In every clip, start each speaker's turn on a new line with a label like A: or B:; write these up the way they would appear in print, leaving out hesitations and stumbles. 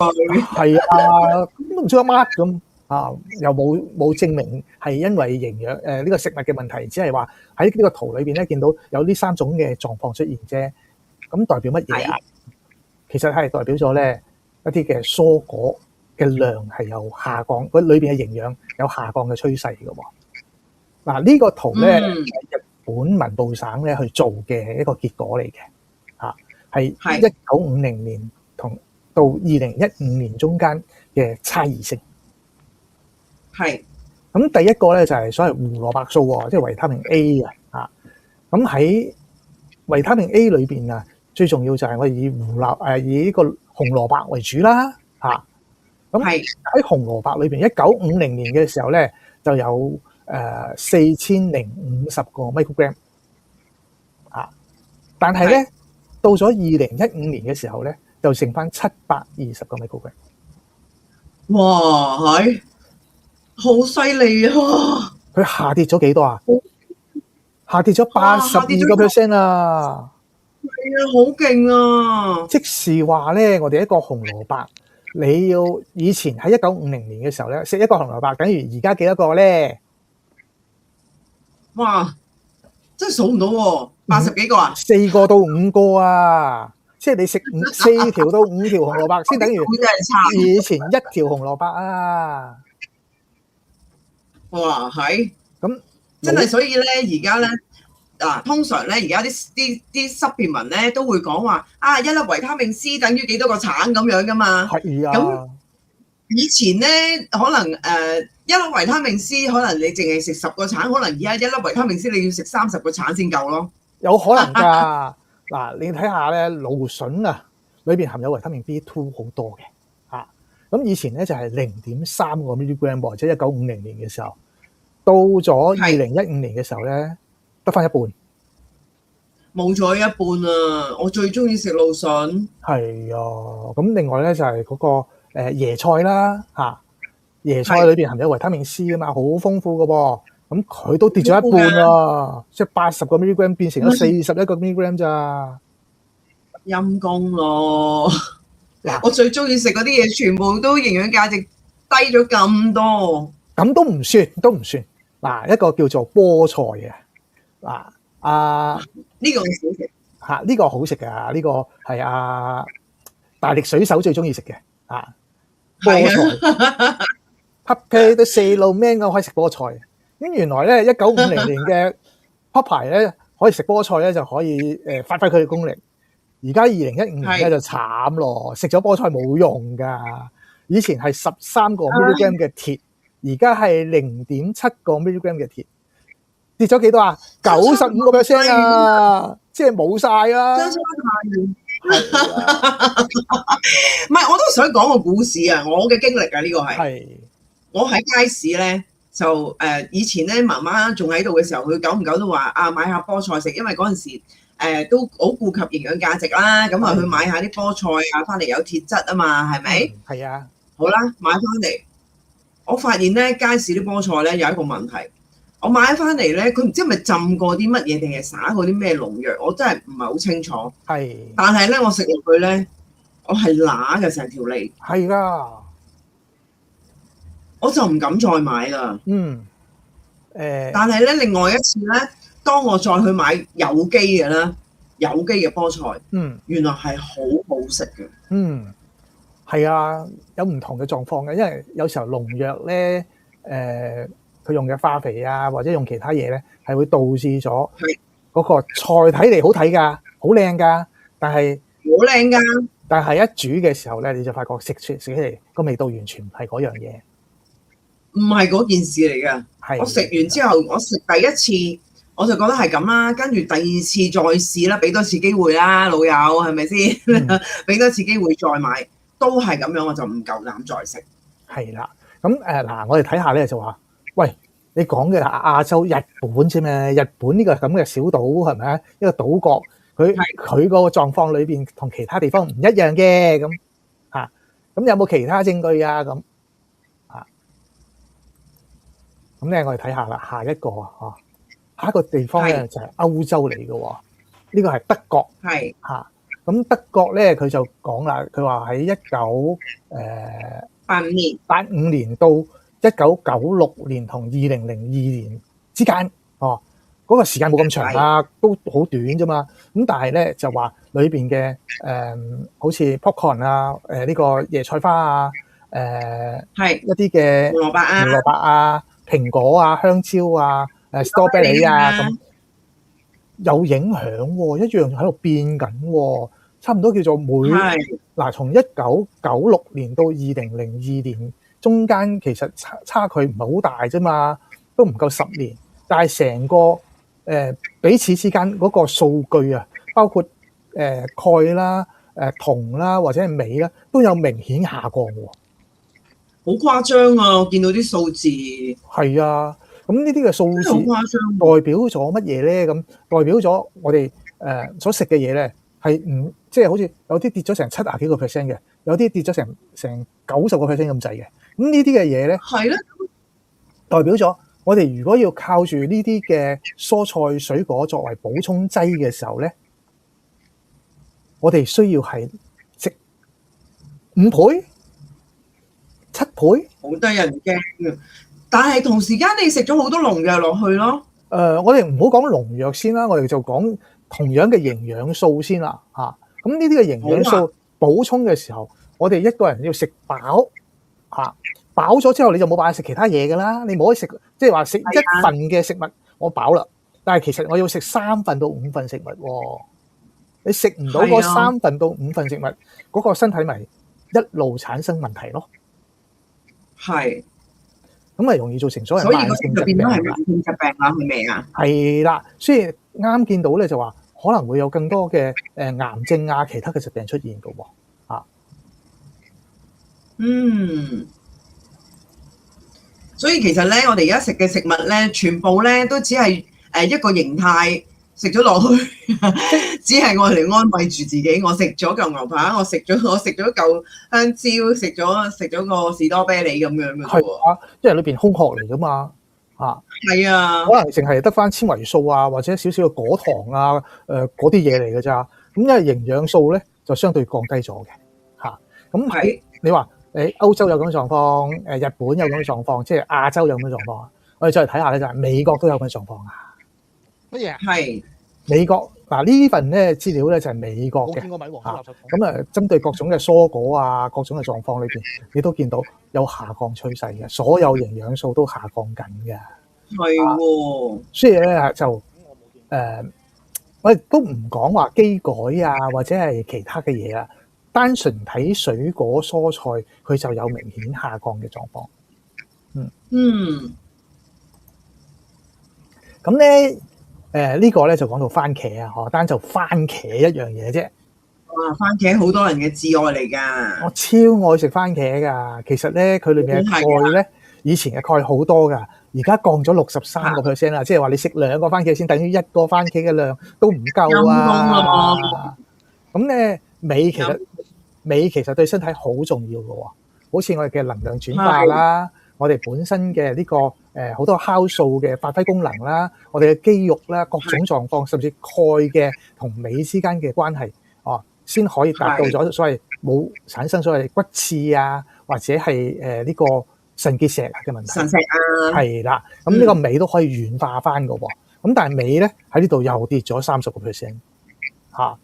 A: 係啊，都唔知乜咁啊，又冇證明係因為營養呢個食物嘅問題，只係話喺呢個圖裏邊咧見到有呢3種嘅狀況出現啫。咁代表乜嘢啊？其實係代表咗咧一啲嘅蔬果嘅量係有下降，佢裏邊嘅營養有下降嘅趨勢嘅喎。嗱，呢個圖咧係日本文部省咧去做嘅一個結果嚟嘅，嚇係1950年同到2015年中間嘅差異性。
B: 係。
A: 咁第一個咧就係所謂胡蘿蔔素喎，即係維他命 A 啊，嚇。咁喺維他命 A 裏邊啊，最重要就係我哋以以呢個紅蘿蔔為主啦，嚇。咁喺紅蘿蔔裏邊，1950年嘅時候咧就有4050個 microgram 啊，但係咧到咗2015年嘅時候咧就剩翻720個 microgram。
B: 哇，係好犀利啊！
A: 佢下跌咗幾多啊？下跌咗82% 啊！
B: 係啊，好勁啊！
A: 即是話咧，我哋一個紅蘿蔔，你要以前喺1950年嘅時候咧，食一個紅蘿蔔，等於而家幾多個咧？
B: 哇！真係數唔到喎，80幾個啊
A: ？4個到5個啊！即係你食4條到5條紅蘿蔔，先等於以前1條紅蘿蔔啊！
B: 哇，係
A: 咁
B: 真係，所以咧而家咧通常咧而家啲supplement咧都會講話1粒維他命 C 等於幾多個橙咁樣噶嘛。
A: 係啊。
B: 咁以前咧可能1粒維他命 C 可能你淨係食10個橙，可能而家1粒維他命 C 你要食30個橙先夠咯。
A: 有可能㗎。嗱，你睇下咧，蘆筍啊，裏邊含有維他命 B2 好多嘅嚇。咁以前咧就係0.3個 milligram 喎，即係1950年嘅時候，到咗2015年嘅時候咧，得翻一半。
B: 冇咗一半啊！我最中意食蘆筍。
A: 係啊，咁另外咧就係嗰個椰菜啦嚇，椰菜裏邊含有維他命 C 啊嘛，好豐富嘅噃。咁佢都跌咗一半啊，即係80個 milligram 變成咗41個 milligram 咋。
B: 陰公咯！我最中意食嗰啲嘢，全部都營養價值低咗咁多。
A: 咁都唔算，都唔算。嗱，一個叫做菠菜嘅，嗱
B: 呢個好食
A: 嚇，呢個好食㗎，呢個係大力水手最中意食嘅嚇。菠菜，黑皮都四路 man 我可以食菠菜。咁原來咧1950年嘅 Popeye 咧可以食菠菜咧就可以發揮佢嘅功力。而家2015年咧就慘咯，食咗菠菜冇用㗎。以前係13個 milligram 嘅鐵，而家係0.7個 milligram 嘅鐵，跌咗幾多啊？95% 啊，即係冇晒啦。
B: 唔係，我都想講個故事啊，我嘅經歷啊，呢個係我喺街市咧。就以前咧，媽媽仲喺度嘅時候，佢久唔久都話買下菠菜食，因為嗰陣時都好顧及營養價值啦。咁啊，去買下啲菠菜啊，翻嚟有鐵質啊嘛，係咪？
A: 係啊。
B: 好啦，買翻嚟，我發現咧街市啲菠菜咧有一個問題，我買翻嚟咧，佢唔知係咪浸過啲乜嘢定係灑過啲咩農藥，我真係唔係好清楚。
A: 係。
B: 但係咧，我食落去咧，我係乸嘅成條脷。
A: 係㗎。
B: 我就唔敢再買啦。但係咧，另外一次咧，當我再去買有機嘅啦，有機嘅菠菜，原來係好好食嘅。
A: 係啊，有唔同嘅狀況嘅，因為有時候農藥咧，佢用嘅化肥啊，或者用其他嘢咧，係會導致咗嗰個菜睇嚟好睇㗎，好靚㗎，但係
B: 好靚㗎。
A: 但係一煮嘅時候咧，你就發覺食起嚟個味道完全唔係嗰樣嘢。
B: 唔係嗰件事嚟㗎。我食完之後，我食第一次我就覺得係咁啦，跟住第二次再試啦，俾多次機會啦，老友係咪先？俾多次機會再買，都係咁樣，我就唔夠膽再食。
A: 係啦，咁嗱，我哋睇下咧就話，喂，你講嘅亞洲日本啫嘛？日本呢個咁嘅小島係咪啊？一個島國，佢個狀況裏邊同其他地方唔一樣嘅咁嚇，咁有冇其他證據啊？咁咁咧，我哋睇下啦，下一個下一個地方咧就係歐洲嚟嘅喎，呢個係德國，嚇咁德國咧佢就講啦，佢話喺85年到1996年同2002年之間，嗰個時間冇咁長啦，都好短啫嘛。咁但係咧就話裏邊嘅好似 popcorn 啊，呢個椰菜花啊，一啲嘅胡蘿蔔啊、蘋果啊、香蕉啊、strawberry 啊咁有影響喎，一樣喺度變緊喎，差唔多叫做從1996年到2002年中間，其實差距唔係好大啫嘛，都唔夠10年，但係成個彼此之間嗰個數據啊，包括鈣啦、銅啦或者係鎂啦，都有明顯下降喎。
B: 好誇張啊！我見到啲數字。
A: 係啊，咁呢啲嘅數字代表咗乜嘢咧？咁代表咗我哋所食嘅嘢咧，係唔即係好似有啲跌咗成70幾個%嘅，有啲跌咗成90個%咁滯嘅。咁呢啲嘅嘢咧，
B: 係咧，
A: 代表咗我哋如果要靠住呢啲嘅蔬菜水果作為補充劑嘅時候咧，我哋需要係食5倍、7倍，
B: 好得人驚嘅。但係同時間你食咗好多農藥落去咯。
A: 我哋唔好講農藥先啦，我哋就講同樣嘅營養素先啦嚇。咁呢啲嘅營養素補充嘅時候，我哋一個人要食飽嚇，飽咗之後你就冇辦法食其他嘢㗎啦。你冇可以食，即係話食1份嘅食物我飽啦，但係其實我要食3份到5份食物喎。你食唔到嗰3份到5份食物，嗰個身體咪一路產生問題咯。
B: 係。
A: 咁咪容易造成所謂慢性疾病啦。
B: 慢性疾病啦，係咪啊？
A: 係啦，所以啱見到咧就話可能會有更多嘅癌症啊，其他嘅疾病出現㗎喎。
B: 所以其實咧，我哋而家食嘅食物咧，全部咧都只係一個形態食咗落去，只係我嚟安慰住自己。我食咗嚿牛扒，我食咗嚿香蕉，食咗個士多啤梨咁樣嘅喎。
A: 係啊，因為裏邊空殼嚟㗎嘛。
B: 係啊，
A: 可能淨係得返纖維素啊，或者少少嘅果糖啊，嗰啲嘢嚟㗎咋。咁因為營養素咧就相對降低咗嘅。咁喺你話歐洲有咁嘅狀況，日本有咁嘅狀況，即係亞洲有咁嘅狀況啊。我哋再嚟睇下咧，就係美國都有咁嘅狀況啊。乜嘢？係美國嗱，呢份咧資料咧就係美國嘅。咁針對各種嘅蔬果啊，各種嘅狀況裏邊，你都見到有下降趨勢嘅，所有營養素都下降緊嘅。係喎。所以咧就我哋都唔講話基改啊，或者係其他嘅嘢啊，單純睇水果蔬菜，佢就有明顯下降嘅狀況。咁咧。呢個咧就講到番茄啊，單就番茄一樣嘢啫。
B: 哇！番茄好多人嘅至愛嚟㗎。我
A: 超愛食番茄㗎。其實咧，佢裏面嘅鈣咧，以前嘅鈣好多㗎，而家降咗63%啦。即係話你食2個番茄先，等於1個番茄嘅量都唔夠啊。咁咧，鎂其實對身體好重要㗎喎，好似我哋嘅能量轉化啦。我哋本身嘅呢個好多酵素嘅發揮功能啦，我哋嘅肌肉啦，各種狀況，甚至鈣嘅同鎂之間嘅關係，先可以達到咗所謂冇產生所謂骨刺啊，或者係呢個腎結石嘅問題。腎石啊，係啦，咁呢個鎂都可以軟化翻㗎喎。咁但係鎂咧喺呢度又跌咗30%嚇。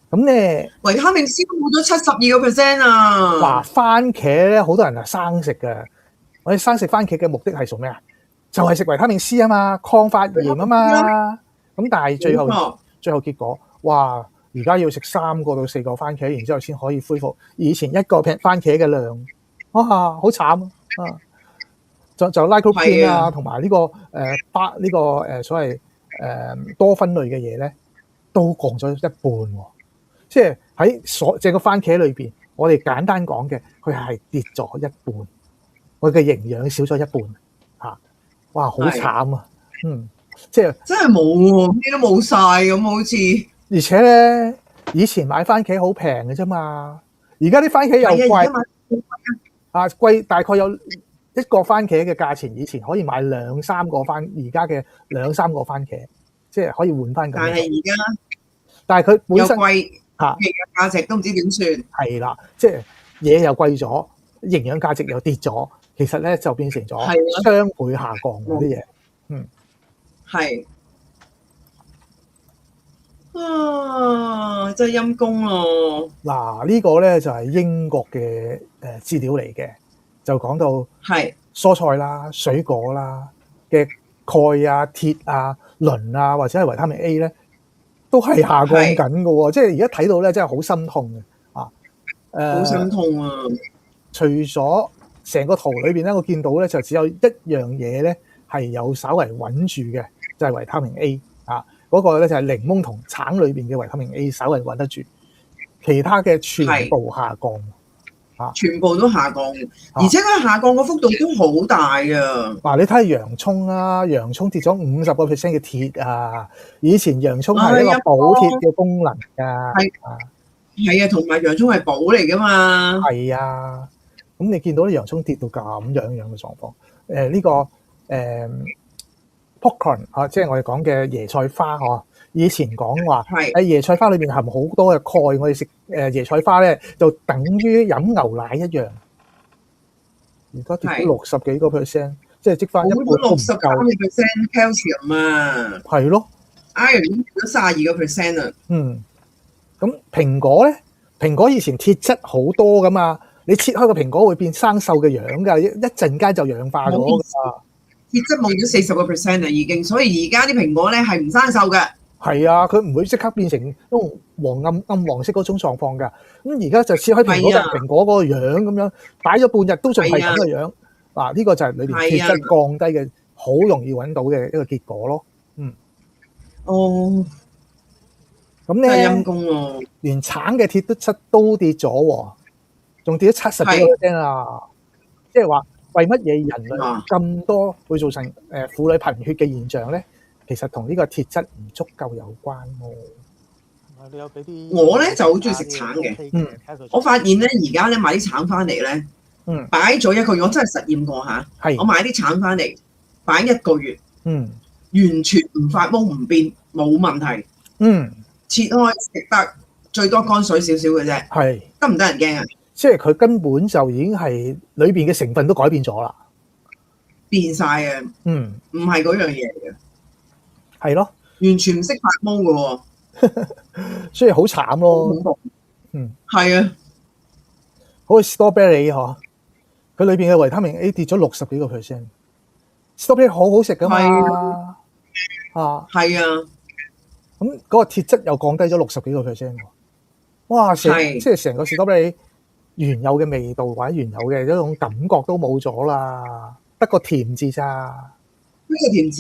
A: 咁咧，
B: 維他命 C 都冇咗72%啊！
A: 嗱，番茄咧，好多人係生食嘅。我哋生食番茄嘅目的係做咩啊？就係食維他命 C 啊嘛，抗發炎啊嘛。咁但係最後結果，哇！而家要食3個到4個番茄，然之後先可以恢復以前1個番茄嘅量。哇，好慘啊！就 lycopene 啊，同埋呢個所謂多酚類嘅嘢咧，都降咗一半喎。即係喺整個番茄裏邊，我哋簡單講嘅，佢係跌咗一半，我嘅營養少咗一半嚇。哇，好慘啊！即係真係冇喎，咩都冇晒咁，好似。而且咧，以前買番茄好平嘅啫嘛，而家啲番茄又貴啊，貴大概有1個番茄嘅價錢，以前可以買2-3個而家嘅2-3個番茄，即係可以換翻咁。但係而家但係佢本身
B: 又貴營養價值都唔知點算。
A: 係啦，即係嘢又貴咗，營養價值又跌咗，其實咧就變成咗雙倍下降嗰啲嘢。
B: 係真係陰公咯。嗱，
A: 呢個咧就係英國嘅資料嚟嘅，就講到蔬菜啦、水果啦嘅鈣啊、鐵啊、磷啊或者係維他命 A 咧，都係下降緊嘅喎。即係而家睇到咧，真係好心痛嘅啊！
B: 好心痛啊！
A: 除咗成個圖裏邊咧，我見到咧就只有一樣嘢咧係有稍為穩住嘅，就係維他命 A 啊。嗰個咧就係檸檬同橙裏邊嘅維他命 A 稍為穩得住，其他嘅全部下降啊！
B: 全部都下降，而且佢下降個幅度都好大啊！
A: 嗱，你睇下洋葱啦，洋葱跌咗50% 嘅鐵啊！以前洋葱係一個補鐵嘅功能㗎，
B: 係啊，同埋洋葱係補嚟㗎嘛。
A: 係啊，咁你見到啲洋葱跌到咁樣嘅狀況，呢個popcorn 啊，即係我哋講嘅椰菜花嗬。以前講話喺椰菜花裏邊含好多嘅鈣，我哋食椰菜花咧就等於飲牛奶一樣。而家跌到60幾個%，即係積翻一半都唔夠。
B: 60% calcium 啊，
A: 係咯
B: ，iron 已經跌咗32%啦。
A: 咁蘋果咧，蘋果以前鐵質好多噶嘛，你切開個蘋果會變生鏽嘅樣㗎，一陣間就氧化咗㗎。
B: 鐵質冇咗40% 啦，已經，所以而家啲蘋果咧係唔生鏽嘅。
A: 係啊，佢唔會即刻變成暗黃色嗰種狀況㗎。咁而家就切開蘋果嗰個樣咁樣，擺咗半日都仲係咁嘅樣。嗱，呢個就係裏邊鐵質降低嘅，好容易揾到嘅一個結果咯。咁咧陰公喎，連橙嘅鐵質都跌咗喎，仲跌咗70幾個%啊！即係話為乜嘢人類咁多會造成婦女貧血嘅現象咧？其實同呢個鐵質唔足夠有關喎。
B: 我咧就好中意食橙嘅，我發現咧而家咧買啲橙翻嚟咧，擺咗1個月，我真係實驗過嚇。我買啲橙翻嚟擺1個月，完全唔發毛唔變，冇問題。切開食得，最多乾水少少嘅啫。得唔得人驚啊？
A: 即係佢根本就已經係裏邊嘅成分都改變咗啦，
B: 變晒啊！唔係嗰樣嘢嚟嘅。
A: 係咯，
B: 完全唔識發毛嘅喎，
A: 所以好慘咯。
B: 係啊，
A: 好似 strawberry 嗬，佢裏邊嘅維他命 A 跌咗60幾個%。strawberry 好好食噶嘛，
B: 係啊，
A: 咁嗰個鐵質又降低咗60幾個%。哇！即係成個 strawberry 原有嘅味道或者原有嘅一種感覺都冇咗啦，得個甜字咋。
B: 呢個甜字。